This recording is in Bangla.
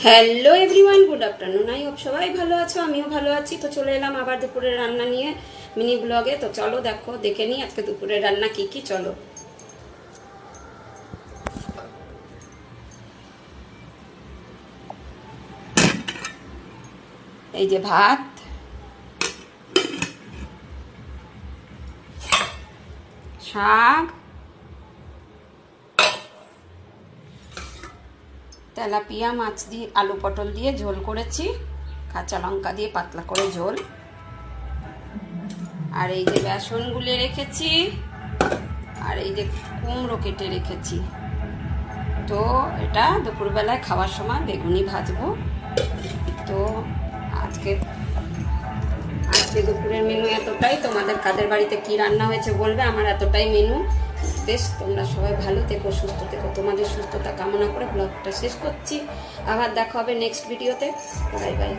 Hello everyone, good afternoon. I hope সবাই ভালো আছো, আমিও ভালো আছি। তো চলে এলাম আবার দুপুরের রান্না নিয়ে মিনি ব্লগে। তো চলো দেখে নিই আজকে দুপুরের রান্না কি কি। চলো, এই যে ভাত, শাক, তেলাপিয়া মাছ দিয়ে আলু পটল দিয়ে ঝোল করেছি, কাঁচা লঙ্কা দিয়ে পাতলা করে ঝোল। আর এই যে বেসন গুলে রেখেছি, আর এই যে কুমড়ো কেটে রেখেছি। তো এটা দুপুরবেলায় খাওয়ার সময় বেগুনি ভাজবো। তো আজকে দুপুরের মেনু এতটাই। তোমাদের কাদের বাড়িতে কি রান্না হয়েছে বলবে। আমার এতটাই মেনু। বেশ, তোমরা সবাই ভালো থেকো, সুস্থ থেকো। তোমাদের সুস্থতা কামনা করে ব্লগটা শেষ করছি। আবার দেখা হবে নেক্সট ভিডিওতে। Bye bye.